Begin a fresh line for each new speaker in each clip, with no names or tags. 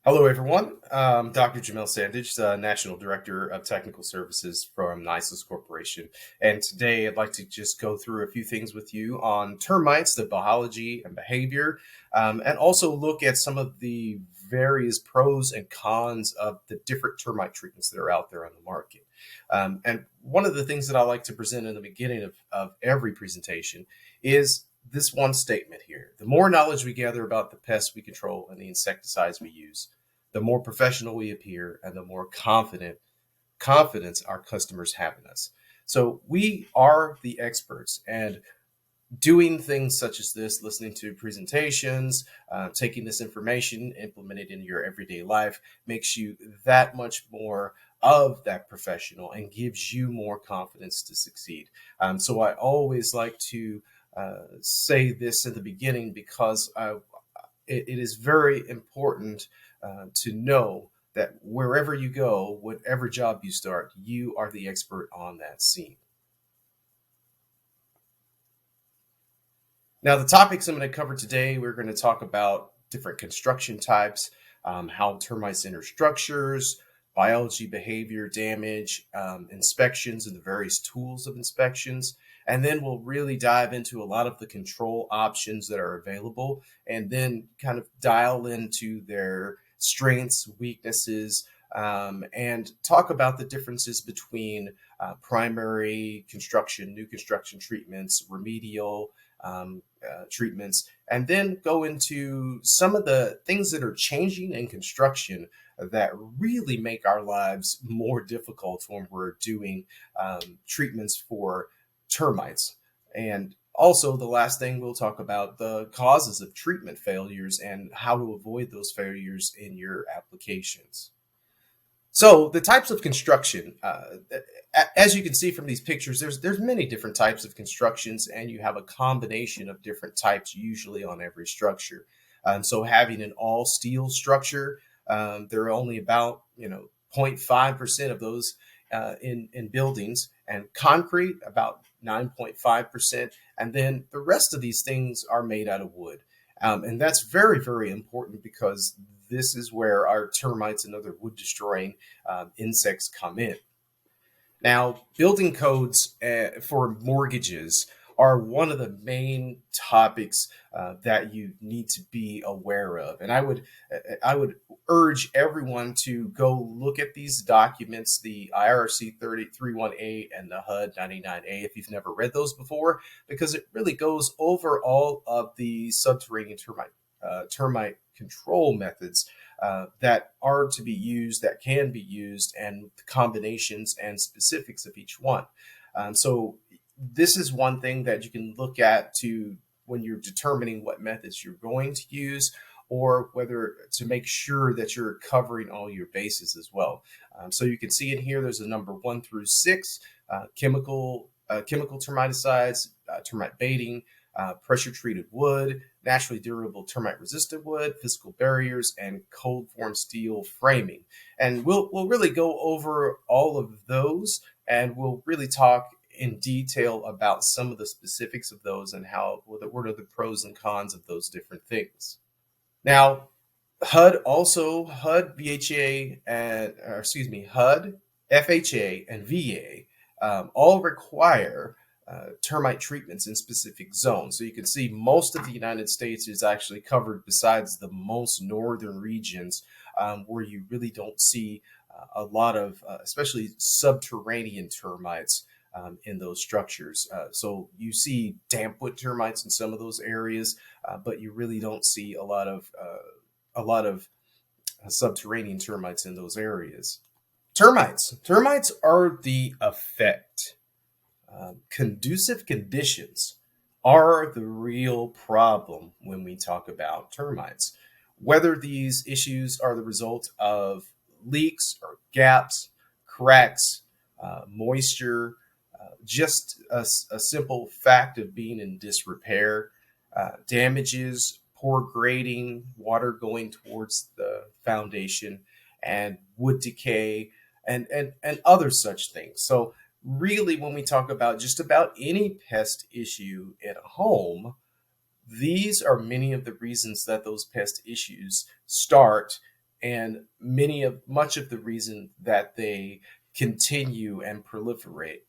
Hello, everyone. Dr. Jamal Sandidge, National Director of Technical Services from NISIS Corporation. And today I'd like to just go through a few things with you on termites, the biology and behavior, and also look at some of the various pros and cons of the different termite treatments that are out there on the market. And one of the things that I like to present in the beginning of every presentation is this one statement here. The more knowledge we gather about the pests we control and the insecticides we use, the more professional we appear and the more confidence our customers have in us. So we are the experts, and doing things such as this, listening to presentations, taking this information, implement it in your everyday life, makes you that much more of that professional and gives you more confidence to succeed. So I always like to say this in the beginning because it is very important to know that wherever you go, whatever job you start, you are the expert on that scene. Now, the topics I'm going to cover today, we're going to talk about different construction types, how termites enter structures, biology, behavior, damage, inspections, and the various tools of inspections. And then we'll really dive into a lot of the control options that are available and then kind of dial into their strengths, weaknesses, and talk about the differences between primary construction, new construction treatments, remedial treatments, and then go into some of the things that are changing in construction that really make our lives more difficult when we're doing treatments for termites. And also, the last thing we'll talk about the causes of treatment failures and how to avoid those failures in your applications. So the types of construction, as you can see from these pictures, there's many different types of constructions, and you have a combination of different types usually on every structure. So having an all steel structure, there are only about 0.5% of those in buildings, and concrete about 9.5%, and then the rest of these things are made out of wood. And that's very important because this is where our termites and other wood destroying insects come in. Now, building codes for mortgages are one of the main topics that you need to be aware of, and I would urge everyone to go look at these documents, the IRC 3031A and the HUD 99A, if you've never read those before, because it really goes over all of the subterranean termite control methods that are to be used, that can be used, and the combinations and specifics of each one. So this is one thing that you can look at to when you're determining what methods you're going to use, or whether to make sure that you're covering all your bases as well. So you can see in here, there's a number 1 through 6, chemical termiticides, termite baiting, pressure treated wood, naturally durable termite resistant wood, physical barriers, and cold form steel framing. And we'll really go over all of those, and we'll really talk in detail about some of the specifics of those and what are the pros and cons of those different things. Now, HUD, VHA, HUD, FHA, and VA all require termite treatments in specific zones. So you can see most of the United States is actually covered besides the most northern regions where you really don't see a lot of, especially subterranean termites in those structures. So you see dampwood termites in some of those areas, but you really don't see a lot of subterranean termites in those areas. Termites are the effect. Conducive conditions are the real problem when we talk about termites. Whether these issues are the result of leaks or gaps, cracks, moisture, just a simple fact of being in disrepair, damages, poor grading, water going towards the foundation, and wood decay, and other such things. So really, when we talk about just about any pest issue in a home, these are many of the reasons that those pest issues start and much of the reason that they continue and proliferate.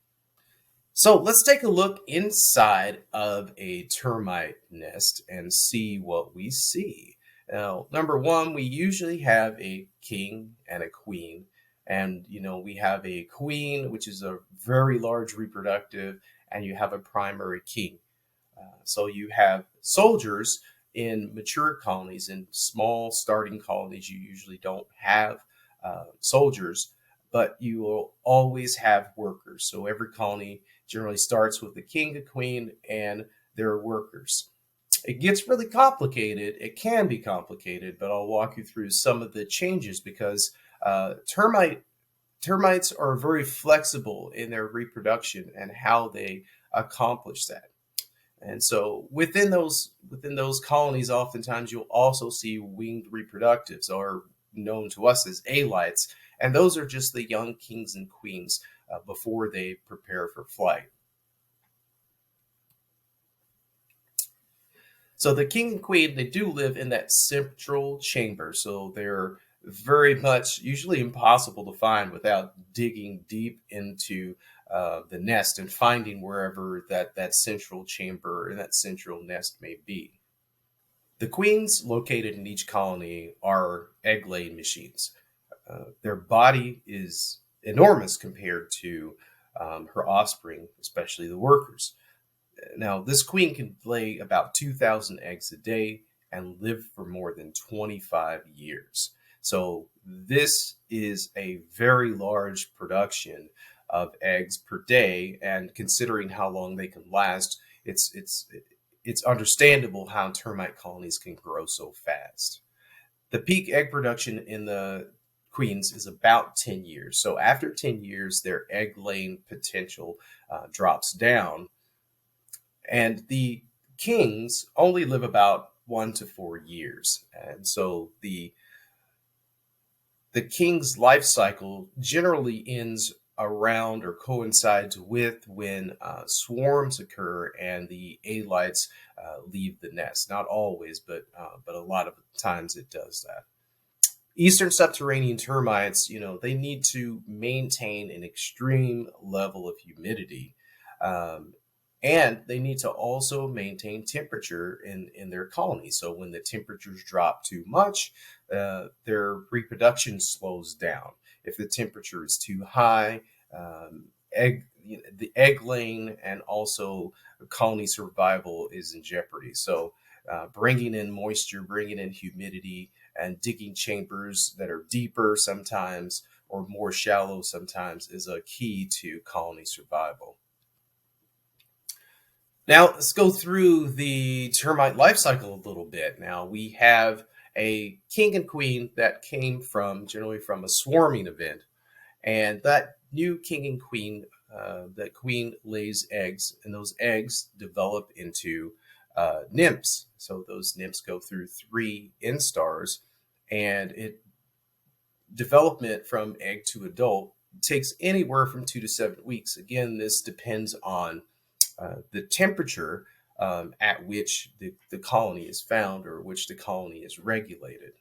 So let's take a look inside of a termite nest and see what we see. Now, number one, we usually have a king and a queen. And, we have a queen, which is a very large reproductive, and you have a primary king. So you have soldiers in mature colonies. In small starting colonies, you usually don't have soldiers, but you will always have workers. So every colony generally starts with the king, the queen, and their workers. It gets really complicated. It can be complicated, but I'll walk you through some of the changes because termites are very flexible in their reproduction and how they accomplish that. And so within those colonies, oftentimes you'll also see winged reproductives, or known to us as alites, and those are just the young kings and queens before they prepare for flight. So the king and queen, they do live in that central chamber, so they're very much usually impossible to find without digging deep into the nest and finding wherever that central chamber and that central nest may be. The queens located in each colony are egg laying machines. Their body is enormous compared to her offspring, especially the workers. Now, this queen can lay about 2,000 eggs a day and live for more than 25 years. So this is a very large production of eggs per day, and considering how long they can last, it's understandable how termite colonies can grow so fast. The peak egg production in the queens is about 10 years. So after 10 years, their egg laying potential drops down. And the kings only live about 1 to 4 years. And so the king's life cycle generally ends around or coincides with when swarms occur and the alites leave the nest. Not always, but a lot of times it does that. Eastern subterranean termites, they need to maintain an extreme level of humidity. And they need to also maintain temperature in their colony. So when the temperatures drop too much, their reproduction slows down. If the temperature is too high, the egg laying and also colony survival is in jeopardy. So bringing in moisture, bringing in humidity, and digging chambers that are deeper sometimes or more shallow sometimes is a key to colony survival. Now, let's go through the termite life cycle a little bit. Now, we have a king and queen that came generally from a swarming event. And that new king and queen, that queen lays eggs, and those eggs develop into nymphs. So those nymphs go through 3 instars, and development from egg to adult takes anywhere from 2 to 7 weeks. Again, this depends on the temperature at which the colony is found or which the colony is regulated.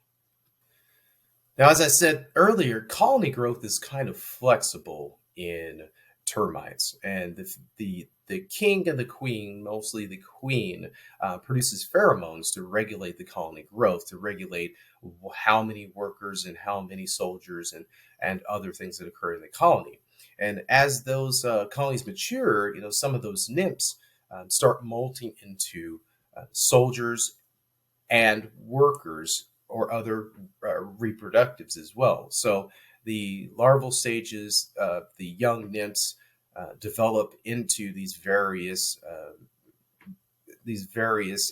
Now, as I said earlier, colony growth is kind of flexible in termites, and the king and the queen, mostly the queen, produces pheromones to regulate the colony growth, to regulate how many workers and how many soldiers and other things that occur in the colony. And as those colonies mature, some of those nymphs start molting into soldiers and workers or other reproductives as well. So the larval stages of the young nymphs develop into these various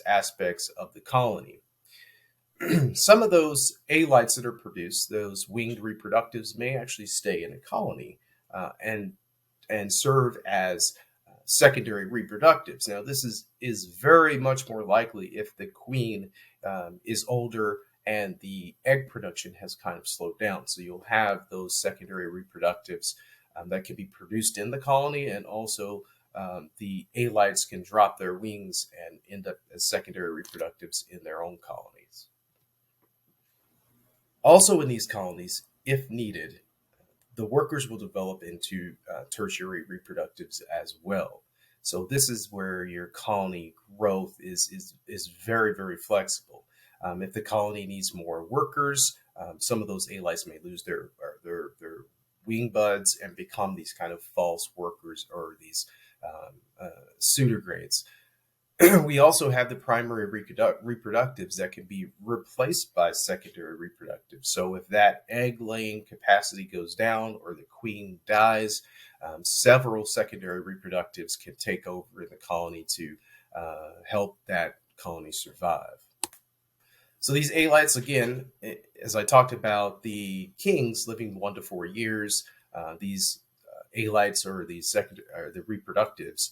aspects of the colony. Some of those alites that are produced, those winged reproductives, may actually stay in a colony and serve as secondary reproductives. Now, this is very much more likely if the queen is older and the egg production has kind of slowed down. So you'll have those secondary reproductives that can be produced in the colony, and also the alites can drop their wings and end up as secondary reproductives in their own colonies. Also, in these colonies, if needed, the workers will develop into tertiary reproductives as well. So this is where your colony growth is very, very flexible. If the colony needs more workers, some of those alites may lose their wing buds and become these kind of false workers, or these pseudogrades. We also have the primary reproductives that can be replaced by secondary reproductives. So if that egg laying capacity goes down or the queen dies, several secondary reproductives can take over in the colony to help that colony survive. So these alites, again, as I talked about, the kings living 1 to 4 years, these alites, or these or the reproductives,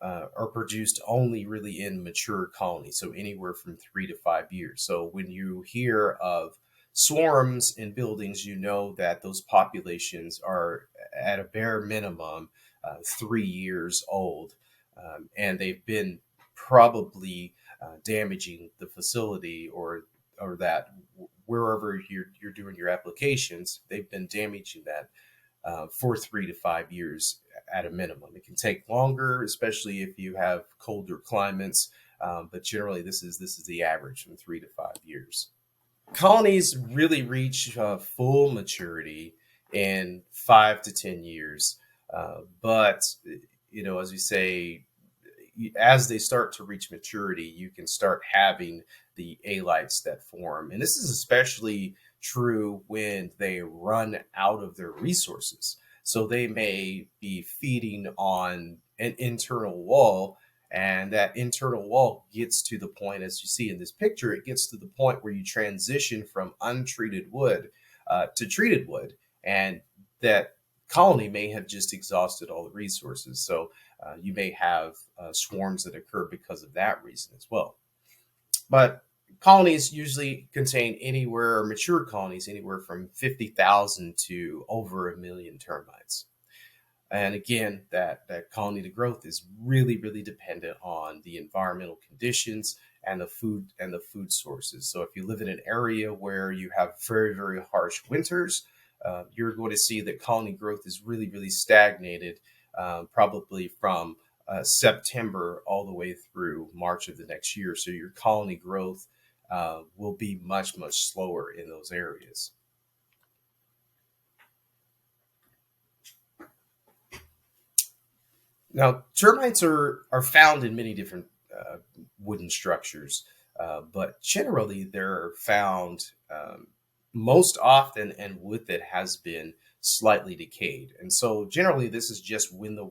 are produced only really in mature colonies, so anywhere from 3 to 5 years. So when you hear of swarms in buildings, you know that those populations are at a bare minimum 3 years old, and they've been probably damaging the facility, or that wherever you're doing your applications, they've been damaging that for 3 to 5 years at a minimum. It can take longer, especially if you have colder climates, but generally this is the average, from 3 to 5 years. Colonies really reach full maturity in 5 to 10 years, but as we say, as they start to reach maturity, you can start having the alites that form. And this is especially true when they run out of their resources. So they may be feeding on an internal wall, and that internal wall gets to the point, as you see in this picture, it gets to the point where you transition from untreated wood to treated wood, and that colony may have just exhausted all the resources. So you may have swarms that occur because of that reason as well. But colonies usually contain mature colonies, anywhere from 50,000 to over 1 million termites. And again, that colony to growth is really, really dependent on the environmental conditions and the food sources. So if you live in an area where you have very, very harsh winters, you're going to see that colony growth is really, really stagnated, probably from September all the way through March of the next year. So your colony growth will be much, much slower in those areas. Now, termites are found in many different wooden structures, but generally they're found most often in wood that has been slightly decayed. And so generally this is just when the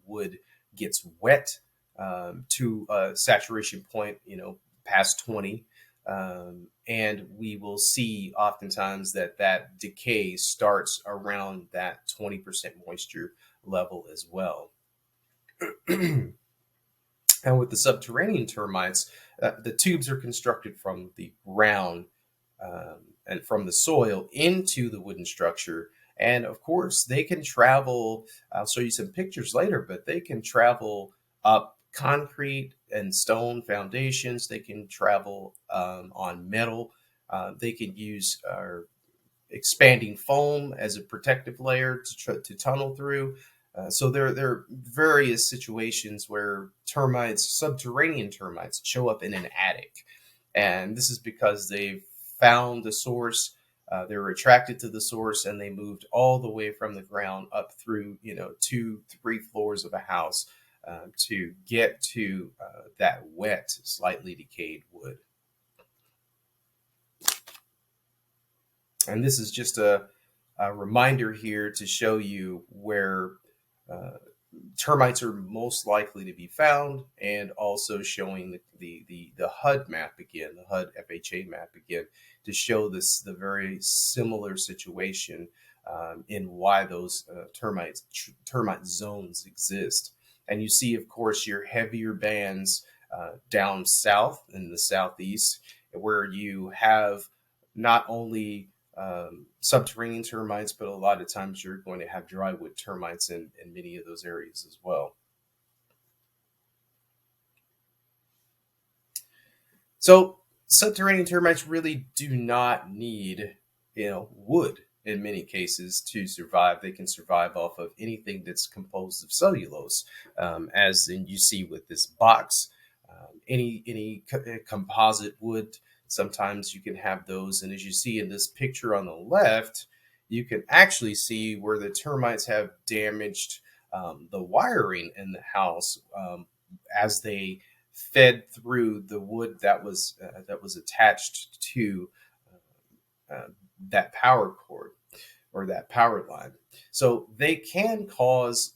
wood gets wet to a saturation point, past 20. And we will see oftentimes that decay starts around that 20% moisture level as well. And with the subterranean termites, the tubes are constructed from the ground and from the soil into the wooden structure. And of course, they can travel. I'll show you some pictures later, but they can travel up concrete and stone foundations. They can travel on metal. They can use expanding foam as a protective layer to tunnel through. So there are various situations where subterranean termites, show up in an attic. And this is because they've found the source, they were attracted to the source, and they moved all the way from the ground up through, 2-3 floors of a house to get to that wet, slightly decayed wood. And this is just a reminder here to show you where termites are most likely to be found, and also showing the HUD map again, the HUD FHA map again, to show the very similar situation in why those termite zones exist. And you see, of course, your heavier bands down south in the southeast, where you have not only subterranean termites, but a lot of times you're going to have drywood termites in many of those areas as well. So Subterranean termites really do not need, wood in many cases to survive. They can survive off of anything that's composed of cellulose, as in you see with this box. Any composite wood, sometimes you can have those. And as you see in this picture on the left, you can actually see where the termites have damaged the wiring in the house as they fed through the wood that was attached to uh, that power cord or that power line. So they can cause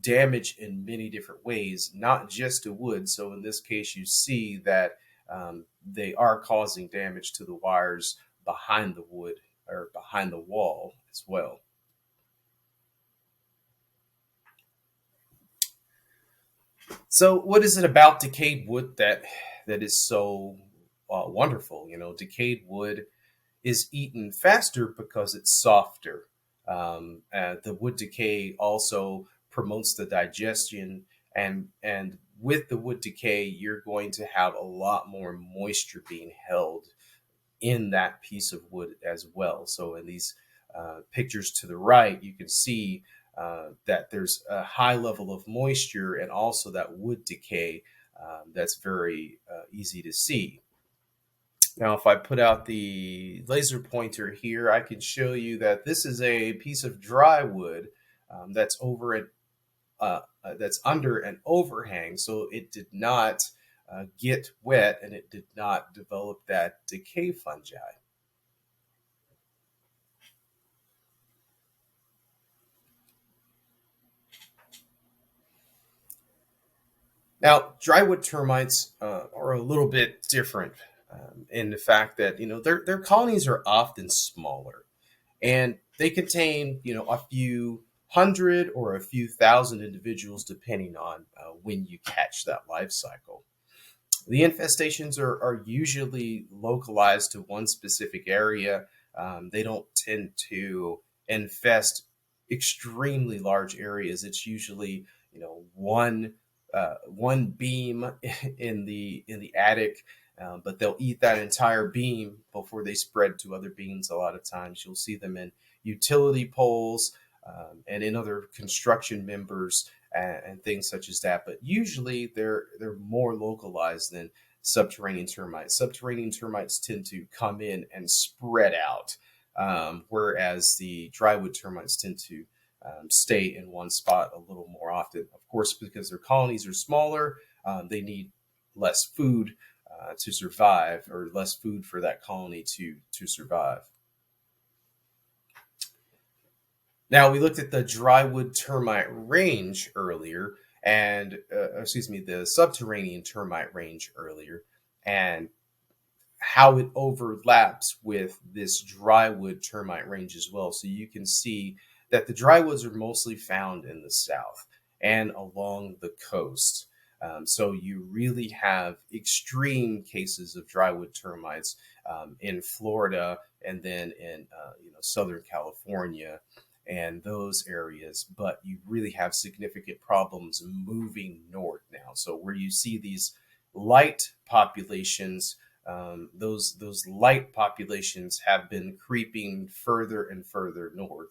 damage in many different ways, not just to wood. So in this case, you see that they are causing damage to the wires behind the wood or behind the wall as well. So, what is it about decayed wood that is so wonderful? Decayed wood is eaten faster because it's softer. The wood decay also promotes the digestion, and with the wood decay, you're going to have a lot more moisture being held in that piece of wood as well. So in these pictures to the right, you can see that there's a high level of moisture and also that wood decay that's very easy to see. Now, if I put out the laser pointer here, I can show you that this is a piece of dry wood that's over it, that's under an overhang, so it did not get wet and it did not develop that decay fungi. Now, drywood termites are a little bit different in the fact that their colonies are often smaller, and they contain a few hundred or a few thousand individuals depending on when you catch that life cycle. The infestations are usually localized to one specific area. They don't tend to infest extremely large areas. It's usually one beam in the attic, but they'll eat that entire beam before they spread to other beams. A lot of times, you'll see them in utility poles and in other construction members and things such as that. But usually, they're more localized than subterranean termites. Subterranean termites tend to come in and spread out, whereas the drywood termites tend to stay in one spot a little more often. Of course, because their colonies are smaller, they need less food to survive, or less food for that colony to survive. Now, we looked at the drywood termite range earlier, and excuse me, the subterranean termite range earlier, and how it overlaps with this drywood termite range as well. So you can see that the drywoods are mostly found in the south and along the coast. So you really have extreme cases of drywood termites in Florida and then in Southern California and those areas, but you really have significant problems moving north now. So where you see these light populations, those light populations have been creeping further and further north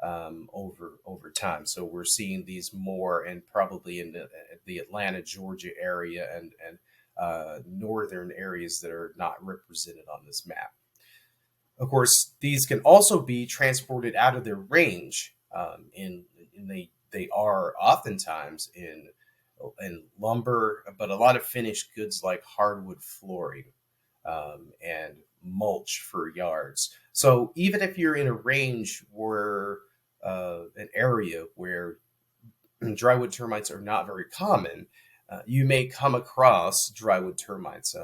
over time. So we're seeing these more, and probably in the Atlanta, Georgia area, and northern areas that are not represented on this map. Of course, these can also be transported out of their range, in they are oftentimes in lumber, but a lot of finished goods like hardwood flooring and mulch for yards. So even if you're in a range where an area where drywood termites are not very common, you may come across drywood termites.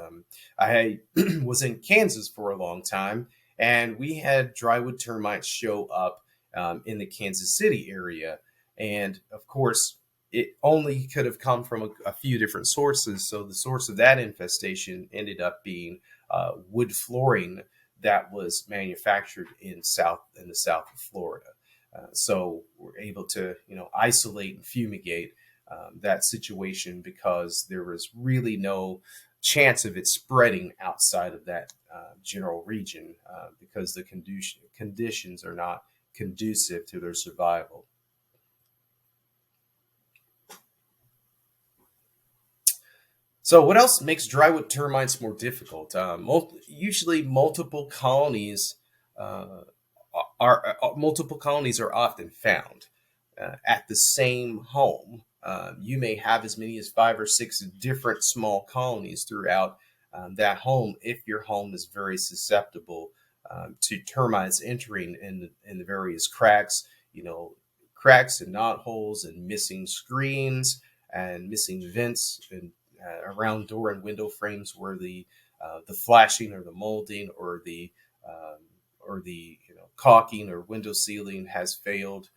I was in Kansas for a long time, and we had drywood termites show up in the Kansas City area. And of course, it only could have come from a few different sources. So the source of that infestation ended up being wood flooring that was manufactured in the south of Florida. So we're able to isolate and fumigate that situation because there was really no chance of it spreading outside of that general region because the conditions are not conducive to their survival. So, what else makes drywood termites more difficult? Usually, multiple colonies are often found at the same home. You may have as many as 5 or 6 different small colonies throughout that home if your home is very susceptible to termites entering in the various cracks, cracks and knot holes and missing screens and missing vents and around door and window frames where the flashing or the molding um, or the caulking or window sealing has failed.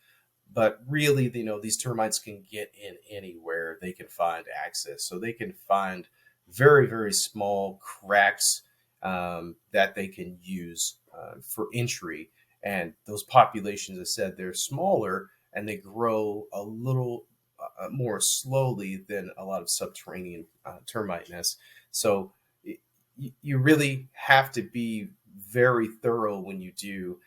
But really, these termites can get in anywhere they can find access. So they can find very, very small cracks that they can use for entry. And those populations, as I said, they're smaller and they grow a little more slowly than a lot of subterranean termite nests. So you really have to be very thorough when you do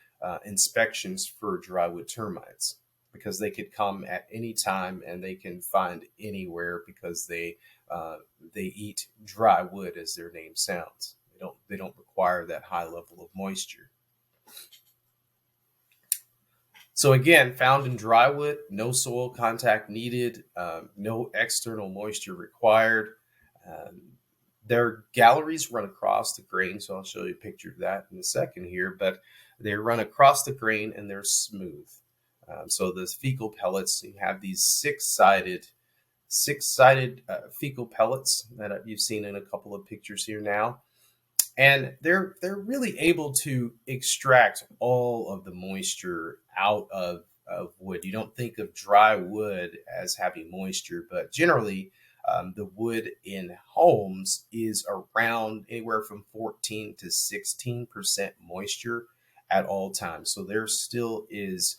inspections for drywood termites because they could come at any time and they can find anywhere because they eat dry wood, as their name sounds. They don't require that high level of moisture. So again, found in drywood, no soil contact needed, no external moisture required. Um, their galleries run across the grain, so I'll show you a picture of that in a second here. But they run across the grain and they're smooth. So the fecal pellets, you have these six-sided fecal pellets that you've seen in a couple of pictures here now, and they're really able to extract all of the moisture out of wood. You don't think of dry wood as having moisture, but generally the wood in homes is around anywhere from 14 to 16% moisture at all times. So there still is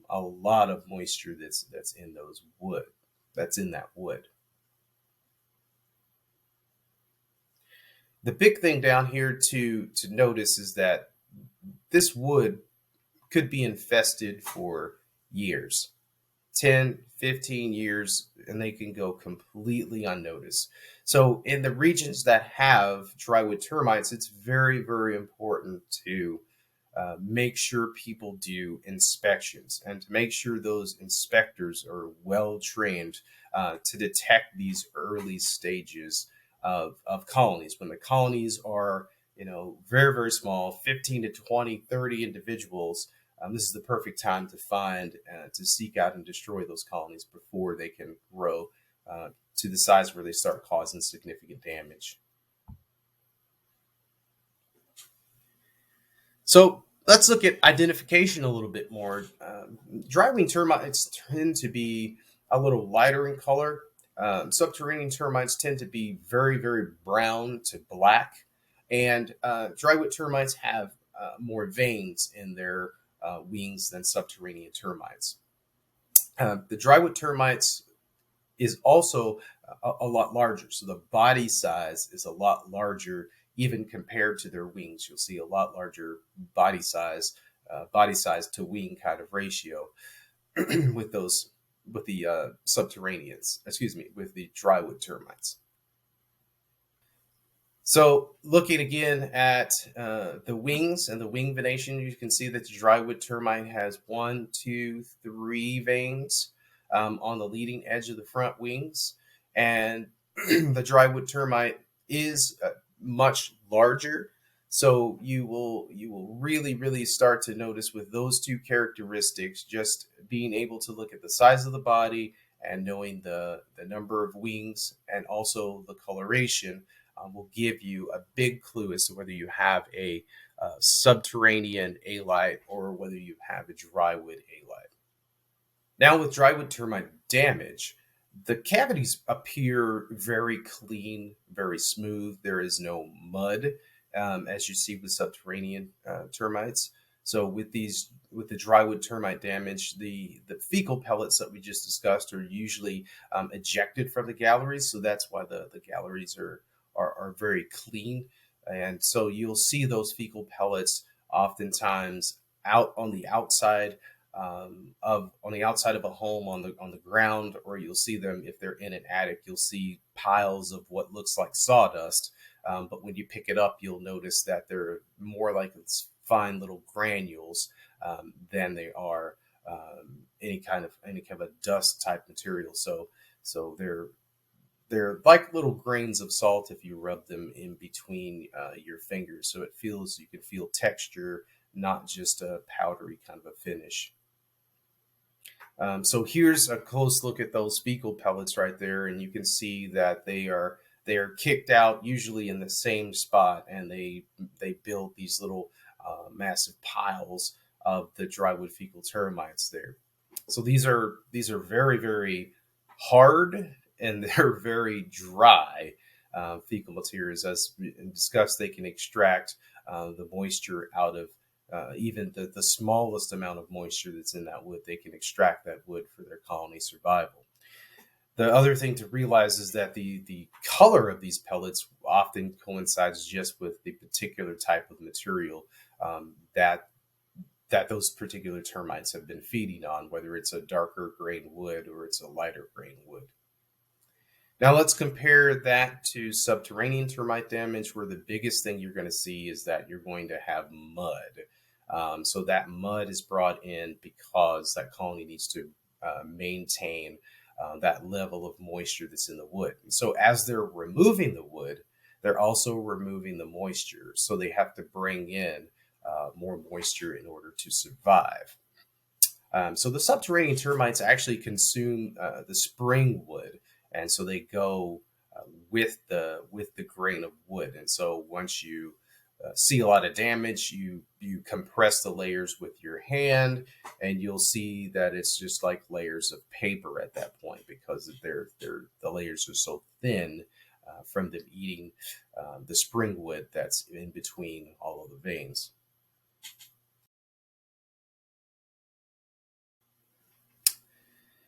a lot of moisture that's in those wood, that's in that wood. The big thing down here to notice is that this wood could be infested for years, 10, 15 years, and they can go completely unnoticed. So in the regions that have drywood termites, it's very, very important to make sure people do inspections and to make sure those inspectors are well trained to detect these early stages of colonies. When the colonies are, very, very small, 15 to 20, 30 individuals, this is the perfect time to find, to seek out and destroy those colonies before they can grow to the size where they start causing significant damage. So let's look at identification a little bit more. Dry-wing termites tend to be a little lighter in color. Subterranean termites tend to be very, very brown to black. And drywood termites have more veins in their wings than subterranean termites. The drywood termites is also a lot larger. So the body size is a lot larger even compared to their wings. You'll see a lot larger body size to wing kind of ratio with the subterraneans, excuse me, with the drywood termites. So looking again at the wings and the wing venation, you can see that the drywood termite has 1, 2, 3 veins on the leading edge of the front wings. And the drywood termite is much larger. So you will really, really start to notice with those two characteristics, just being able to look at the size of the body and knowing the number of wings and also the coloration will give you a big clue as to whether you have a subterranean alite or whether you have a drywood alite. Now with drywood termite damage, the cavities appear very clean, very smooth. There is no mud, as you see with subterranean termites. So with the drywood termite damage, the fecal pellets that we just discussed are usually ejected from the galleries. So that's why the galleries are are very clean. And so you'll see those fecal pellets oftentimes out on the outside on the outside of a home on the ground, or you'll see them if they're in an attic. You'll see piles of what looks like sawdust, but when you pick it up, you'll notice that they're more like it's fine little granules than they are any kind of a dust type material. So they're like little grains of salt if you rub them in between your fingers. So you can feel texture, not just a powdery kind of a finish. So here's a close look at those fecal pellets right there, and you can see that they are kicked out usually in the same spot, and they build these little massive piles of the drywood fecal termites there. So these are very, very hard, and they're very dry fecal materials. As we discussed, they can extract the moisture out of even the smallest amount of moisture that's in that wood. They can extract that wood for their colony survival. The other thing to realize is that the color of these pellets often coincides just with the particular type of material that those particular termites have been feeding on, whether it's a darker grain wood or it's a lighter grain wood. Now let's compare that to subterranean termite damage, where the biggest thing you're going to see is that you're going to have mud. So that mud is brought in because that colony needs to maintain that level of moisture that's in the wood. And so as they're removing the wood, they're also removing the moisture. So they have to bring in more moisture in order to survive. So the subterranean termites actually consume the spring wood, and so they go with the grain of wood. And so once you see a lot of damage, you compress the layers with your hand, and you'll see that it's just like layers of paper at that point, because the layers are so thin from them eating the spring wood that's in between all of the veins.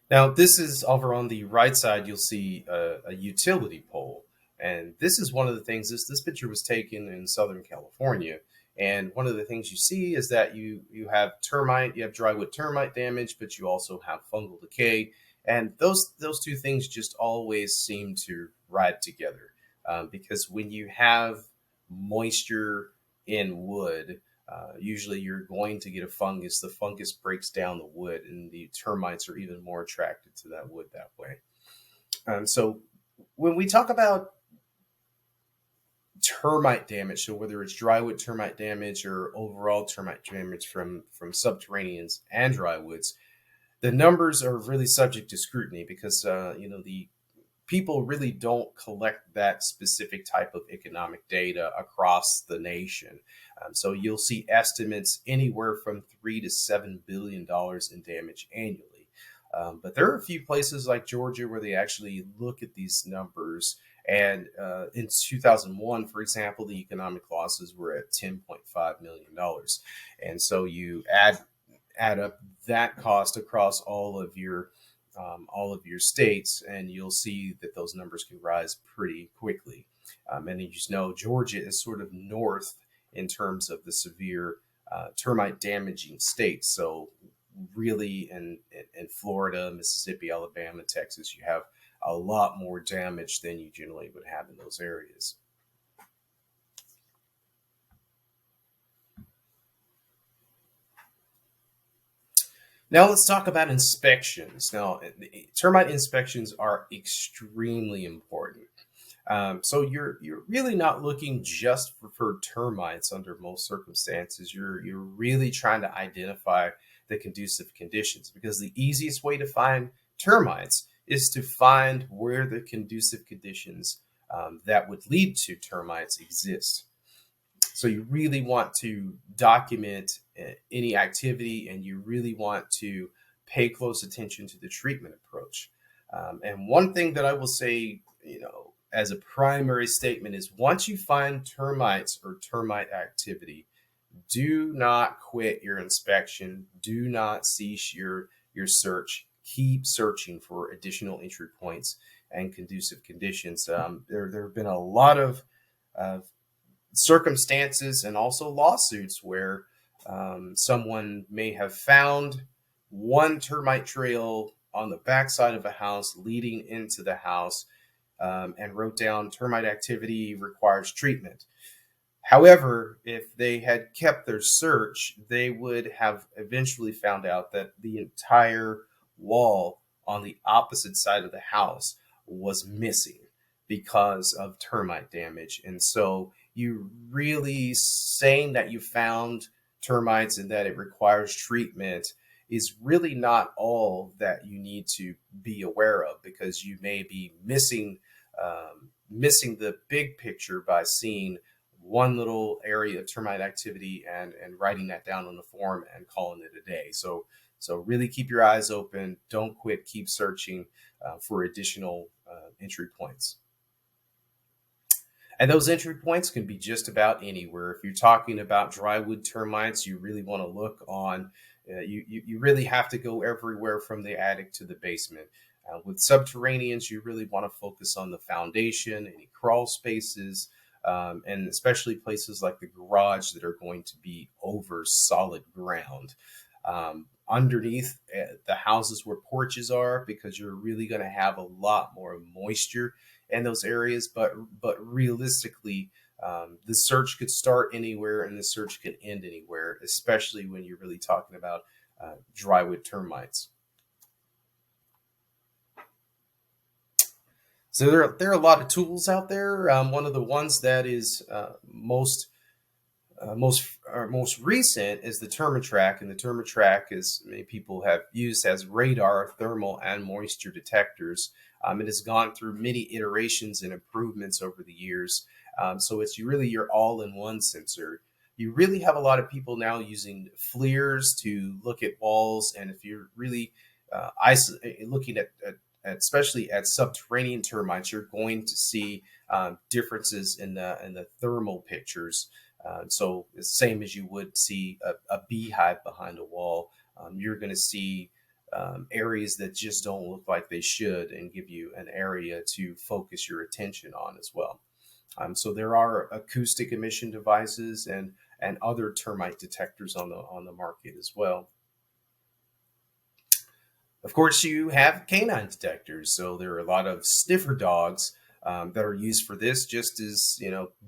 Now, this is over on the right side. You'll see a utility pole, and this is one of the things. This picture was taken in Southern California, and one of the things you see is that you have drywood termite damage, but you also have fungal decay, and those two things just always seem to ride together, because when you have moisture in wood, usually you're going to get a fungus. The fungus breaks down the wood, and the termites are even more attracted to that wood that way. So when we talk about termite damage, so whether it's drywood termite damage or overall termite damage from subterraneans and drywoods, the numbers are really subject to scrutiny, because the people really don't collect that specific type of economic data across the nation. So you'll see estimates anywhere from $3 to $7 billion in damage annually. But there are a few places like Georgia where they actually look at these numbers. And in 2001, for example, the economic losses were at $10.5 million. And so you add up that cost across all of your states, and you'll see that those numbers can rise pretty quickly. And you just know Georgia is sort of north in terms of the severe termite damaging states. So really in Florida, Mississippi, Alabama, Texas, you have a lot more damage than you generally would have in those areas. Now let's talk about inspections. Now, termite inspections are extremely important. So you're really not looking just for termites under most circumstances. You're really trying to identify the conducive conditions, because the easiest way to find termites is to find where the conducive conditions that would lead to termites exist. So you really want to document any activity, and you really want to pay close attention to the treatment approach. And one thing that I will say, as a primary statement, is once you find termites or termite activity, do not quit your inspection. Do not cease your search. Keep searching for additional entry points and conducive conditions. There have been a lot of circumstances and also lawsuits where someone may have found one termite trail on the backside of a house leading into the house, and wrote down termite activity requires treatment. However, if they had kept their search, they would have eventually found out that the entire wall on the opposite side of the house was missing because of termite damage. And so, you really saying that you found termites and that it requires treatment is really not all that you need to be aware of, because you may be missing the big picture by seeing one little area of termite activity and writing that down on the form and calling it a day. So really keep your eyes open. Don't quit. Keep searching for additional entry points. And those entry points can be just about anywhere. If you're talking about drywood termites, you really want to look on, you really have to go everywhere from the attic to the basement. With subterraneans, you really want to focus on the foundation, any crawl spaces, and especially places like the garage that are going to be over solid ground. Underneath the houses where porches are, because you're really going to have a lot more moisture in those areas. But realistically, the search could start anywhere and the search could end anywhere, especially when you're really talking about drywood termites. So there are a lot of tools out there. One of the ones that is most recent is the Termitrack, and the Termitrack is many people have used as radar, thermal, and moisture detectors. It has gone through many iterations and improvements over the years. So it's really your all-in-one sensor. You really have a lot of people now using FLIRs to look at walls, and if you're really looking at especially at subterranean termites, you're going to see differences in the thermal pictures. So the same as you would see a beehive behind a wall, you're going to see areas that just don't look like they should, and give you an area to focus your attention on as well. So there are acoustic emission devices and other termite detectors on the market as well. Of course, you have canine detectors. So there are a lot of sniffer dogs that are used for this, just as,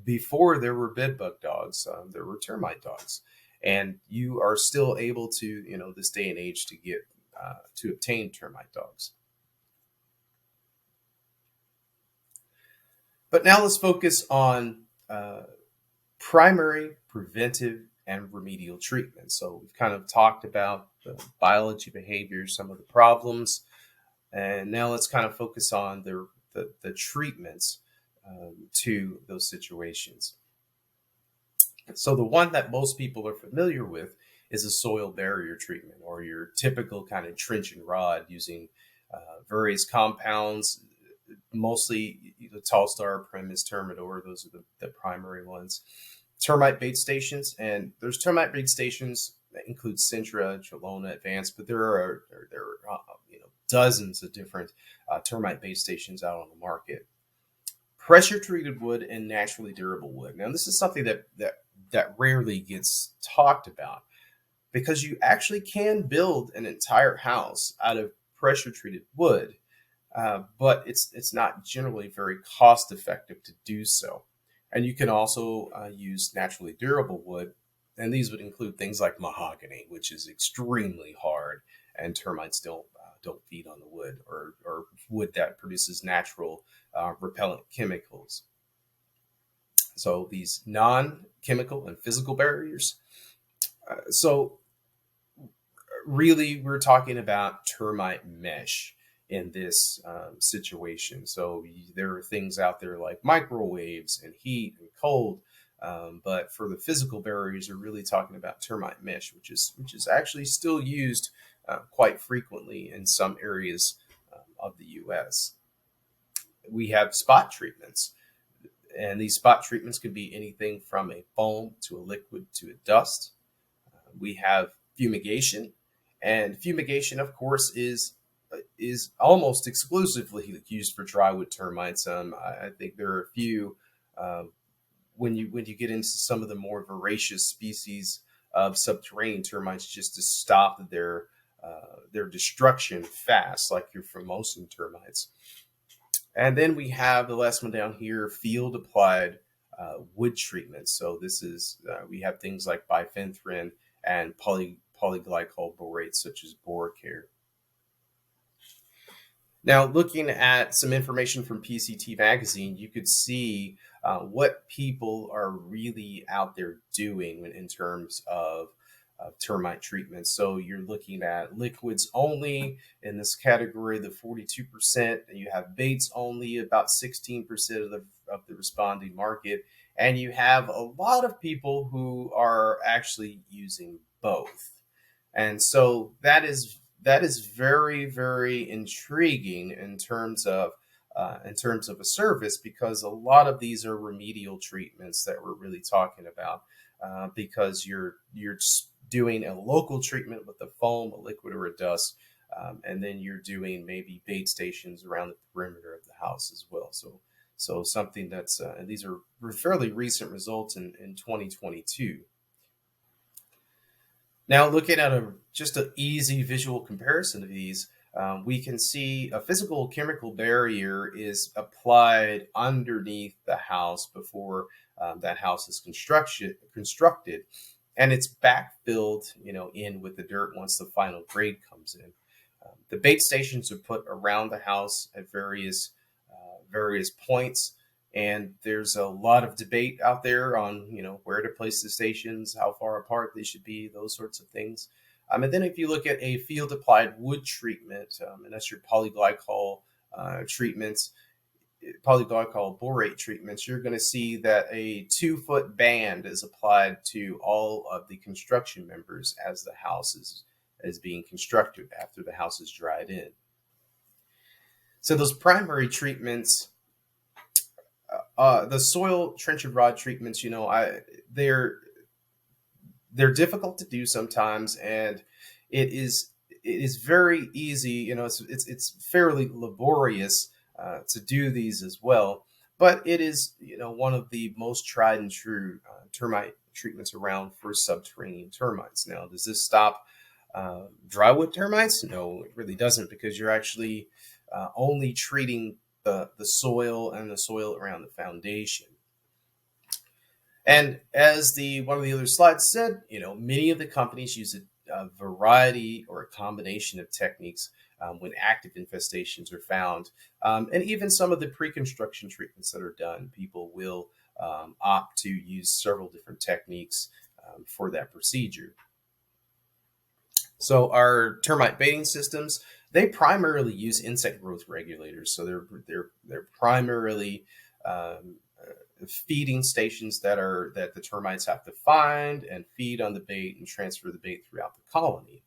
before there were bedbug dogs, there were termite dogs. And you are still able to, this day and age, to obtain termite dogs. But now let's focus on primary, preventive, and remedial treatment. So we've kind of talked about the biology, behavior, some of the problems, and now let's kind of focus on the treatments to those situations. So the one that most people are familiar with is a soil barrier treatment, or your typical kind of trench and rod using various compounds, mostly the tall star, premise, termidor. Those are the primary ones. Termite bait stations, and there's termite bait stations that include Centra, Trelona, Advanced, but there are dozens of different termite bait stations out on the market. Pressure treated wood and naturally durable wood. Now, this is something that rarely gets talked about, because you actually can build an entire house out of pressure treated wood, but it's not generally very cost effective to do so. And you can also use naturally durable wood, and these would include things like mahogany, which is extremely hard, and termites don't feed on the wood, or wood that produces natural repellent chemicals. So these non-chemical and physical barriers. So really, we're talking about termite mesh in this situation. So there are things out there like microwaves and heat and cold, but for the physical barriers, we're really talking about termite mesh, which is actually still used quite frequently in some areas of the U.S. We have spot treatments, and these spot treatments can be anything from a foam to a liquid to a dust. We have fumigation, and fumigation, of course, is is almost exclusively used for drywood termites. I think there are a few when you get into some of the more voracious species of subterranean termites, just to stop their destruction fast, like your Formosan termites. And then we have the last one down here, field applied wood treatments. So this is we have things like bifenthrin and polyglycol borates, such as boracare. Now, looking at some information from PCT Magazine, you could see what people are really out there doing in terms of termite treatment. So you're looking at liquids only in this category, the 42%. You have baits only, about 16% of the responding market. And you have a lot of people who are actually using both. And so that is very, very intriguing in terms of a service, because a lot of these are remedial treatments that we're really talking about, because you're doing a local treatment with a foam, a liquid, or a dust, and then you're doing maybe bait stations around the perimeter of the house as well. So something that's and these are fairly recent results in 2022. Now, looking at just an easy visual comparison of these, we can see a physical chemical barrier is applied underneath the house before that house is constructed, and it's backfilled, in with the dirt once the final grade comes in. The bait stations are put around the house at various points. And there's a lot of debate out there on, where to place the stations, how far apart they should be, those sorts of things. And then if you look at a field applied wood treatment, and that's your polyglycol treatments, polyglycol borate treatments, you're going to see that a 2-foot band is applied to all of the construction members as the house is being constructed after the house is dried in. So those primary treatments, the soil trench and rod treatments, they're difficult to do sometimes, and it is very easy. It's fairly laborious to do these as well, but it is one of the most tried and true termite treatments around for subterranean termites. Now, does this stop drywood termites? No, it really doesn't, because you're actually only treating the soil and the soil around the foundation. And as one of the other slides said, many of the companies use a variety or a combination of techniques when active infestations are found. And even some of the pre-construction treatments that are done, people will opt to use several different techniques for that procedure. So our termite baiting systems, they primarily use insect growth regulators. So they're primarily feeding stations that the termites have to find and feed on the bait and transfer the bait throughout the colony.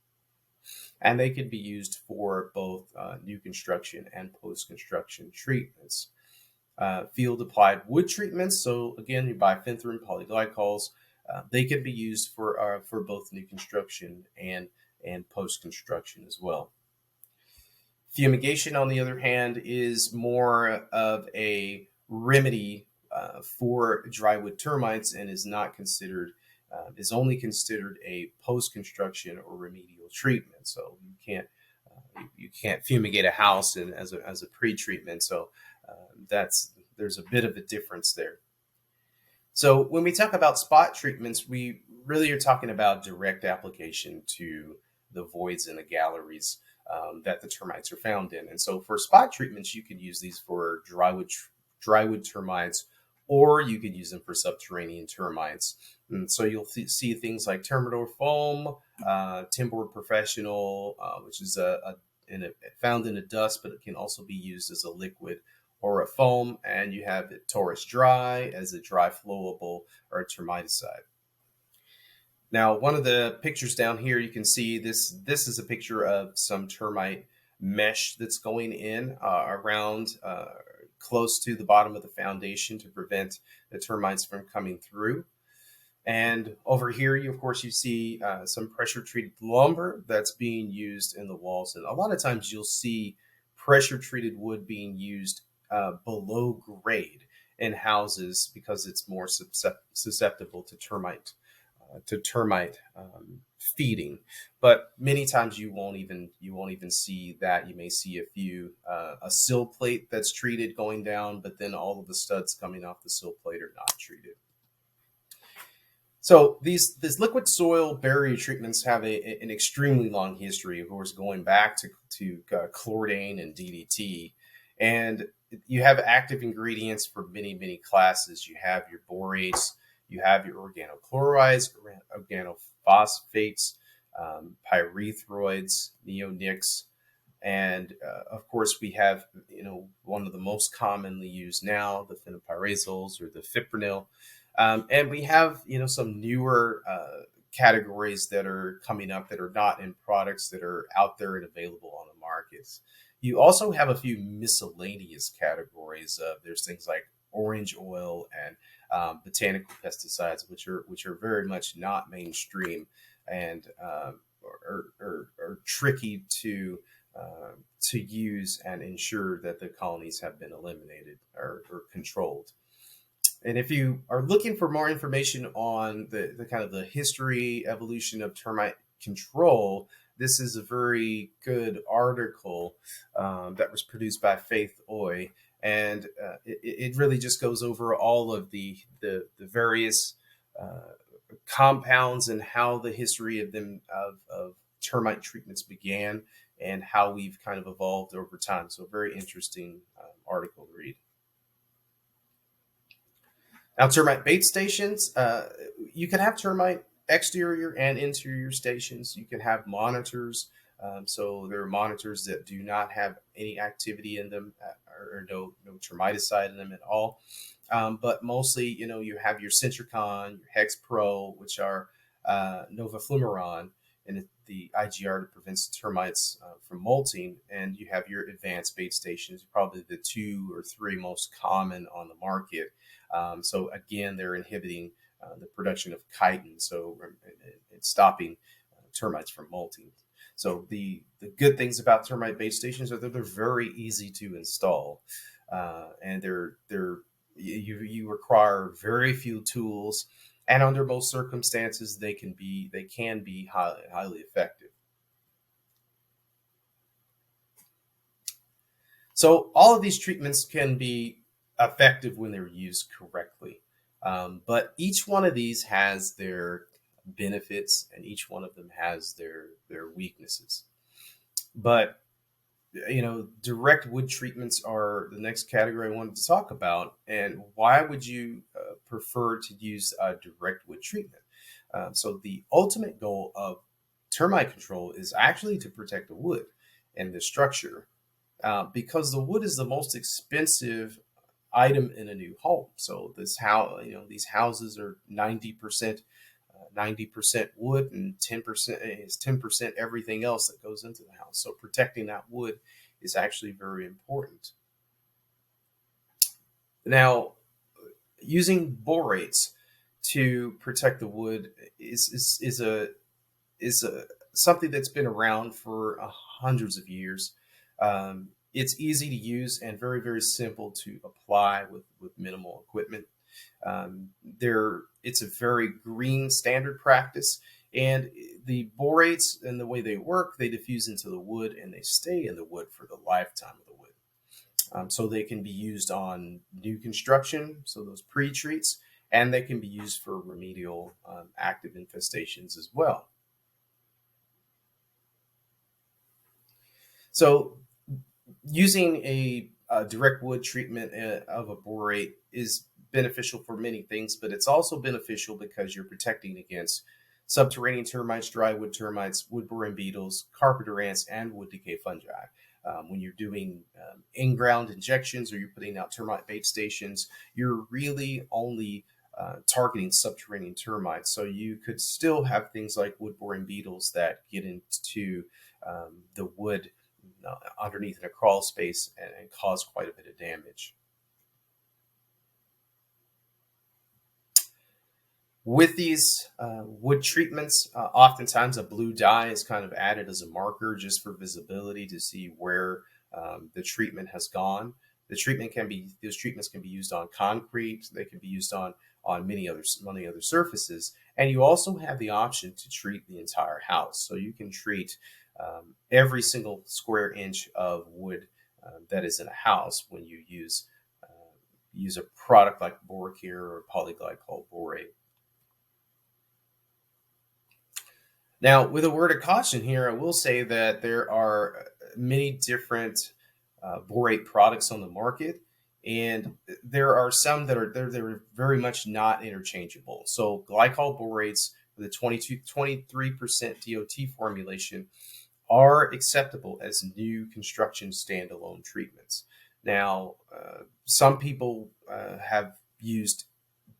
And they can be used for both new construction and post-construction treatments. Field applied wood treatments, so again, your bifenthrin, polyglycols, they can be used for both new construction and post-construction as well. Fumigation, on the other hand, is more of a remedy for drywood termites, and is only considered a post-construction or remedial treatment. So you can't fumigate a house as a pre-treatment. So there's a bit of a difference there. So when we talk about spot treatments, we really are talking about direct application to the voids and the galleries that the termites are found in. And so for spot treatments, you could use these for drywood termites, or you could use them for subterranean termites. And so you'll see things like Termitor foam, Timber Professional, which is found in a dust, but it can also be used as a liquid or a foam. And you have the Taurus Dry as a dry flowable or a termiticide. Now, one of the pictures down here, you can see this is a picture of some termite mesh that's going in around close to the bottom of the foundation to prevent the termites from coming through. And over here, of course, you see some pressure treated lumber that's being used in the walls. And a lot of times you'll see pressure treated wood being used below grade in houses because it's more susceptible to termite feeding. But many times you won't even see that. You may see a sill plate that's treated going down, but then all of the studs coming off the sill plate are not treated. So these liquid soil barrier treatments have an extremely long history, of course, going back to chlordane and DDT, and you have active ingredients for many classes. You have your borates, you have your organochlorides, organophosphates, pyrethroids, neonics, and of course we have one of the most commonly used now, the phenylpyrazoles or the fipronil. And we have, some newer categories that are coming up that are not in products that are out there and available on the markets. You also have a few miscellaneous categories. There's things like orange oil and botanical pesticides, which are very much not mainstream and are tricky to use and ensure that the colonies have been eliminated or controlled. And if you are looking for more information on the kind of the history, evolution of termite control, this is a very good article that was produced by Faith Oy. And it really just goes over all of the various compounds and how the history of them of termite treatments began and how we've kind of evolved over time. So a very interesting article to read. Now, termite bait stations, you can have termite exterior and interior stations. You can have monitors. So there are monitors that do not have any activity in them or no termiticide in them at all. But mostly, you have your Centricon, your Hex Pro, which are Novaflumaron, and the IGR to prevent termites from molting. And you have your advanced bait stations, probably the 2 or 3 most common on the market. So again, they're inhibiting the production of chitin, so it's stopping termites from molting. So the good things about termite bait stations are that they're very easy to install, and you require very few tools, and under most circumstances, they can be highly effective. So all of these treatments can be effective when they're used correctly. But each one of these has their benefits and each one of them has their weaknesses. But, direct wood treatments are the next category I wanted to talk about. And why would you prefer to use a direct wood treatment? So the ultimate goal of termite control is actually to protect the wood and the structure because the wood is the most expensive item in a new home. So these houses are 90% wood and 10% everything else that goes into the house. So protecting that wood is actually very important. Now, using borates to protect the wood is something that's been around for hundreds of years. It's easy to use and very simple to apply with minimal equipment. It's a very green standard practice, and the borates and the way they work, they diffuse into the wood and they stay in the wood for the lifetime of the wood. So they can be used on new construction, so those pre-treats, and they can be used for remedial active infestations as well. So using a direct wood treatment of a borate is beneficial for many things, but it's also beneficial because you're protecting against subterranean termites, dry wood termites, wood borer beetles, carpenter ants, and wood decay fungi. When you're doing in-ground injections or you're putting out termite bait stations, you're really only targeting subterranean termites. So you could still have things like wood borer beetles that get into the wood underneath in a crawl space and cause quite a bit of damage. With these wood treatments, oftentimes a blue dye is kind of added as a marker just for visibility to see where the treatment has gone. Those treatments can be used on concrete. They can be used on many other surfaces, and you also have the option to treat the entire house. So you can treat every single square inch of wood that is in a house when you use a product like Boracure or polyglycol borate. Now, with a word of caution here, I will say that there are many different borate products on the market, and there are some that are they're very much not interchangeable. So, glycol borates with a 23% DOT formulation are acceptable as new construction standalone treatments. Now, some people have used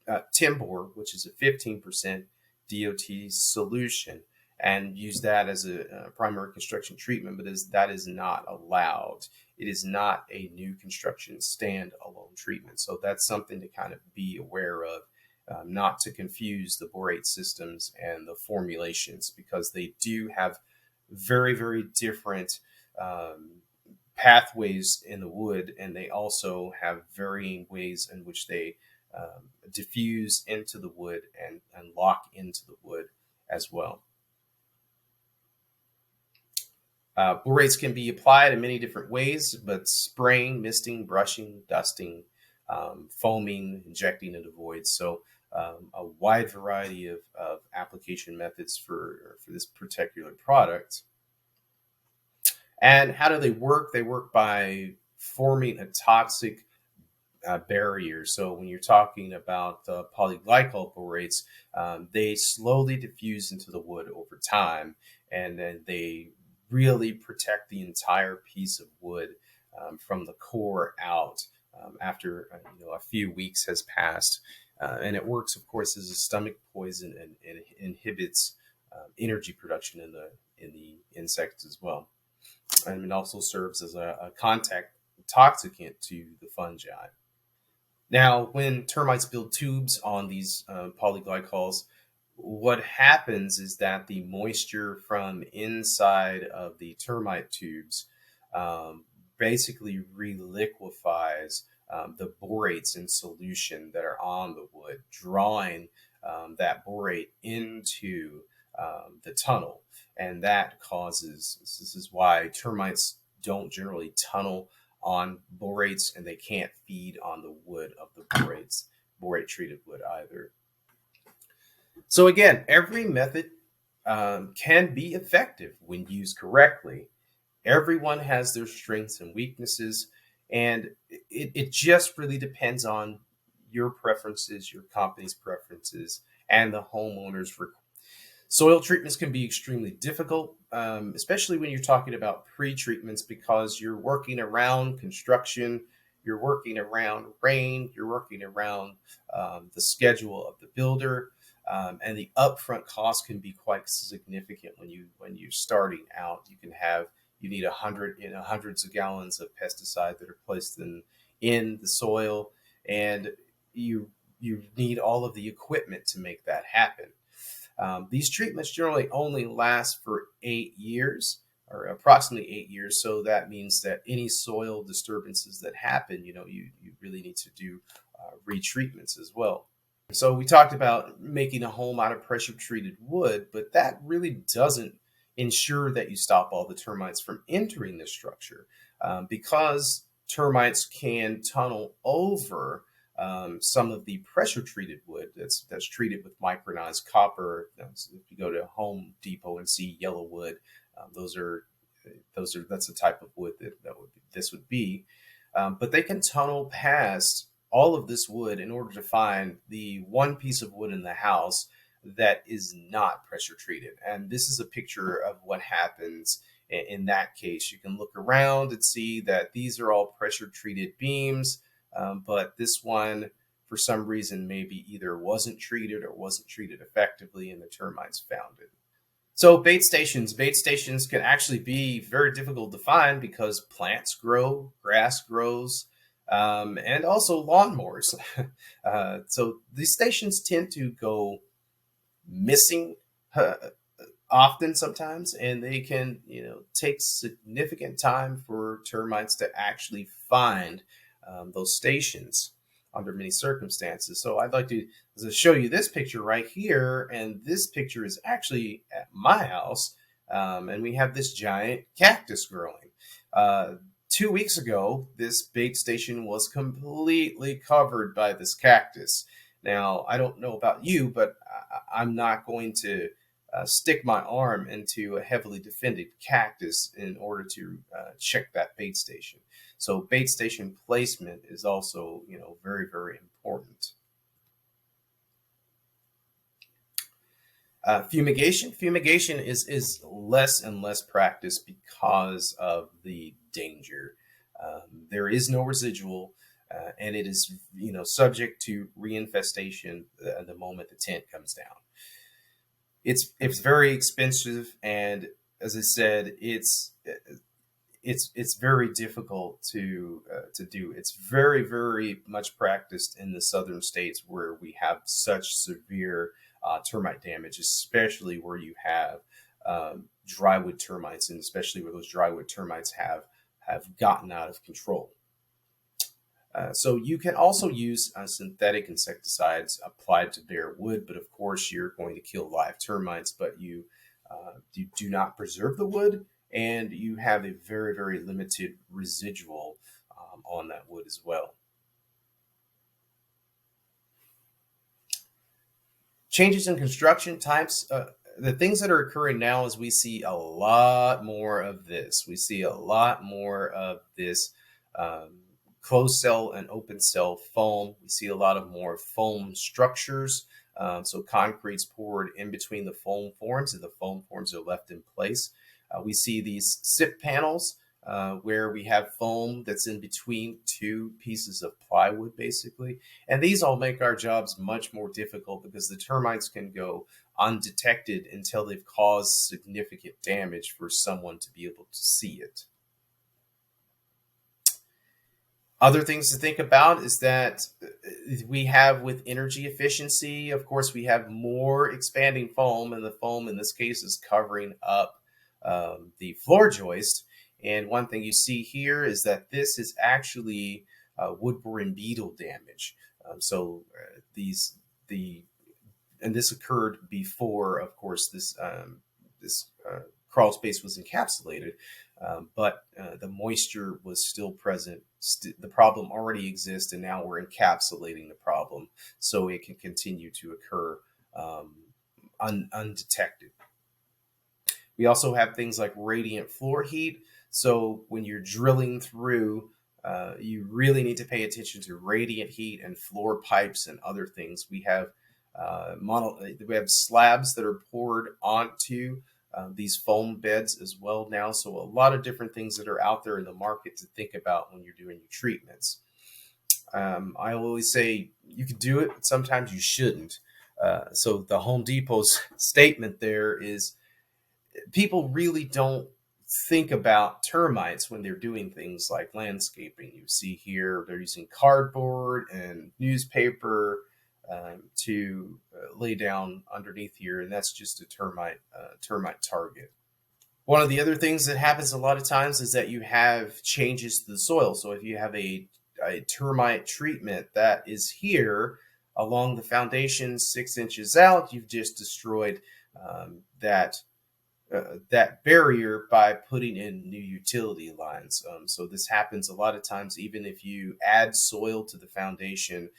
Timbor, which is a 15% DOT solution, and use that as a primary construction treatment, but that is not allowed. It is not a new construction standalone treatment. So that's something to kind of be aware of, not to confuse the borate systems and the formulations, because they do have very, very different pathways in the wood, and they also have varying ways in which they diffuse into the wood and lock into the wood as well. Borates can be applied in many different ways, but spraying, misting, brushing, dusting, foaming, injecting into voids. So a wide variety of application methods for this particular product. And how do they work? They work by forming a toxic barrier. So when you're talking about polyglycol borates, they slowly diffuse into the wood over time, and then they really protect the entire piece of wood from the core out after a few weeks has passed. And it works, of course, as a stomach poison and inhibits energy production in the insects as well. And it also serves as a contact toxicant to the fungi. Now, when termites build tubes on these polyglycols, what happens is that the moisture from inside of the termite tubes basically reliquefies the borates in solution that are on the wood, drawing that borate into the tunnel. And that causes, this is why termites don't generally tunnel on borates, and they can't feed on the wood of the borate treated wood either. So again, every method can be effective when used correctly. Everyone has their strengths and weaknesses, and it just really depends on your preferences, your company's preferences, and the homeowner's requirements. Soil treatments can be extremely difficult, especially when you're talking about pre-treatments, because you're working around construction, you're working around rain, you're working around the schedule of the builder, and the upfront cost can be quite significant when you're starting out. You need hundreds of gallons of pesticide that are placed in the soil, and you need all of the equipment to make that happen. These treatments generally only last for 8 years, or approximately 8 years. So that means that any soil disturbances that happen, you really need to do retreatments as well. So we talked about making a home out of pressure treated wood, but that really doesn't ensure that you stop all the termites from entering the structure, because termites can tunnel over some of the pressure treated wood that's treated with micronized copper. If you go to Home Depot and see yellow wood, that's the type of wood this would be. But they can tunnel past all of this wood in order to find the one piece of wood in the house that is not pressure treated. And this is a picture of what happens in that case. You can look around and see that these are all pressure treated beams. But this one, for some reason, maybe either wasn't treated or wasn't treated effectively, and the termites found it. So bait stations can actually be very difficult to find because plants grow, grass grows, and also lawnmowers. So these stations tend to go missing uh, often sometimes, and they can, take significant time for termites to actually find those stations under many circumstances. So I'd like to show you this picture right here, and this picture is actually at my house, and we have this giant cactus growing. 2 weeks ago, this bait station was completely covered by this cactus. Now, I don't know about you, but I'm not going to stick my arm into a heavily defended cactus in order to check that bait station. So bait station placement is also, very, very important. Fumigation is less and less practiced because of the danger. There is no residual, and it is, subject to reinfestation the moment the tent comes down. It's very expensive, and as I said, it's very difficult to do. It's very, very much practiced in the southern states where we have such severe termite damage, especially where you have drywood termites, and especially where those drywood termites have gotten out of control. So you can also use synthetic insecticides applied to bare wood, but of course you're going to kill live termites, but you do not preserve the wood, and you have a very, very limited residual on that wood as well. Changes in construction types. The things that are occurring now is we see a lot more of this. We see a lot more of this closed cell and open cell foam. We see a lot of more foam structures. So concrete's poured in between the foam forms, and the foam forms are left in place. We see these SIP panels where we have foam that's in between two pieces of plywood, basically. And these all make our jobs much more difficult because the termites can go undetected until they've caused significant damage for someone to be able to see it. Other things to think about is that we have with energy efficiency, of course, we have more expanding foam, and the foam in this case is covering up the floor joist. And one thing you see here is that this is actually wood boring beetle damage. And this occurred before, of course, this crawl space was encapsulated, but the moisture was still present. The problem already exists, and now we're encapsulating the problem so it can continue to occur undetected. We also have things like radiant floor heat. So when you're drilling through, you really need to pay attention to radiant heat and floor pipes and other things. We have slabs that are poured onto these foam beds as well now. So a lot of different things that are out there in the market to think about when you're doing your treatments. I always say you can do it, but sometimes you shouldn't. So the Home Depot's statement there is people really don't think about termites when they're doing things like landscaping. You see here they're using cardboard and newspaper to lay down underneath here, and that's just a termite target. One of the other things that happens a lot of times is that you have changes to the soil. So if you have a termite treatment that is here along the foundation 6 inches out, you've just destroyed that barrier by putting in new utility lines. So this happens a lot of times, even if you add soil to the foundation,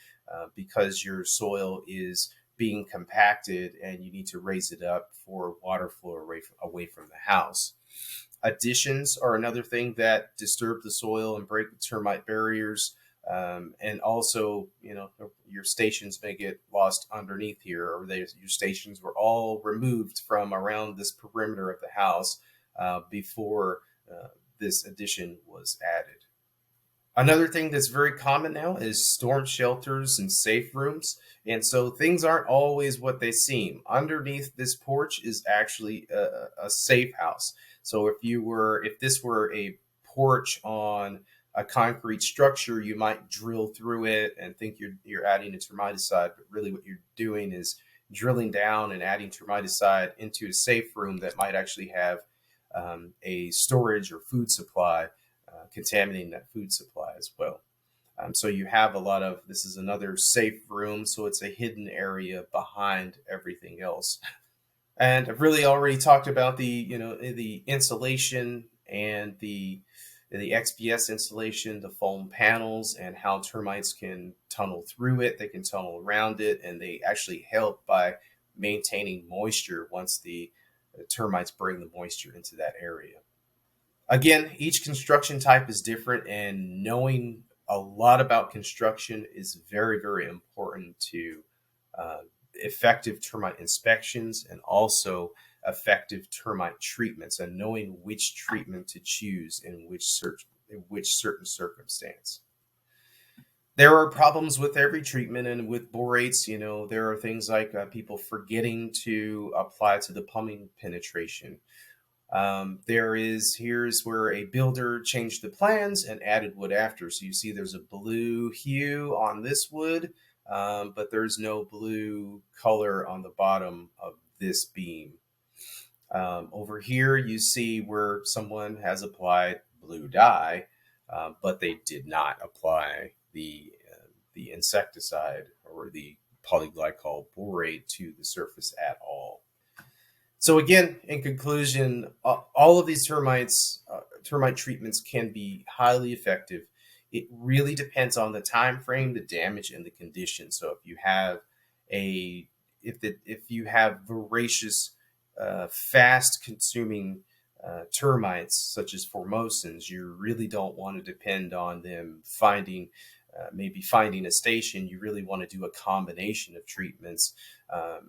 because your soil is being compacted and you need to raise it up for water flow away from the house. Additions are another thing that disturb the soil and break the termite barriers. And also, your stations may get lost underneath here, or your stations were all removed from around this perimeter of the house before this addition was added. Another thing that's very common now is storm shelters and safe rooms. And so things aren't always what they seem. Underneath this porch is actually a safe house. So if this were a porch on a concrete structure, you might drill through it and think you're adding a termiticide, but really what you're doing is drilling down and adding termiticide into a safe room that might actually have a storage or food supply, contaminating that food supply as well. So you have a lot of, this is another safe room, so it's a hidden area behind everything else. And I've really already talked about the insulation and the XPS insulation, the foam panels, and how termites can tunnel through it. They can tunnel around it, and they actually help by maintaining moisture once the termites bring the moisture into that area. Again, each construction type is different, and knowing a lot about construction is very, very important to uh, effective termite inspections and also effective termite treatments, and knowing which treatment to choose in which certain circumstance. There are problems with every treatment, and with borates, there are things like people forgetting to apply to the plumbing penetration. Here's where a builder changed the plans and added wood after. So you see there's a blue hue on this wood, but there's no blue color on the bottom of this beam. Over here, you see where someone has applied blue dye, but they did not apply the insecticide or the polyglycol borate to the surface at all. So again, in conclusion, all of these termite treatments can be highly effective. It really depends on the time frame, the damage, and the condition. So if you have voracious, fast consuming termites such as formosans, you really don't want to depend on them maybe finding a station. You really want to do a combination of treatments,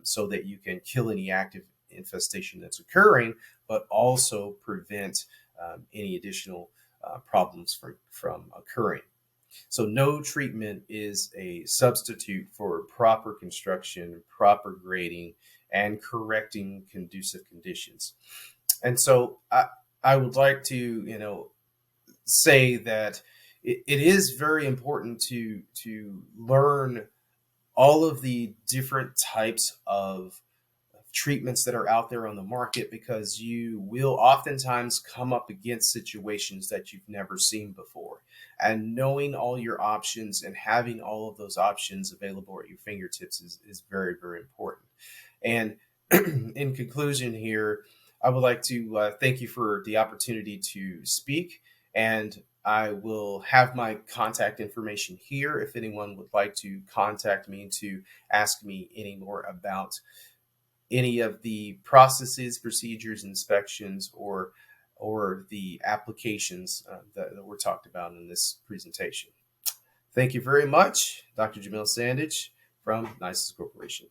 so that you can kill any active infestation that's occurring, but also prevent any additional problems from occurring. So no treatment is a substitute for proper construction, proper grading, and correcting conducive conditions. And so I would like to, say that it is very important to learn all of the different types of treatments that are out there on the market, because you will oftentimes come up against situations that you've never seen before. And knowing all your options and having all of those options available at your fingertips is very, very important. And in conclusion here, I would like to thank you for the opportunity to speak. And I will have my contact information here if anyone would like to contact me to ask me any more about any of the processes, procedures, inspections, or the applications that were talked about in this presentation. Thank you very much, Dr. Jamal Sandidge from NICES Corporation.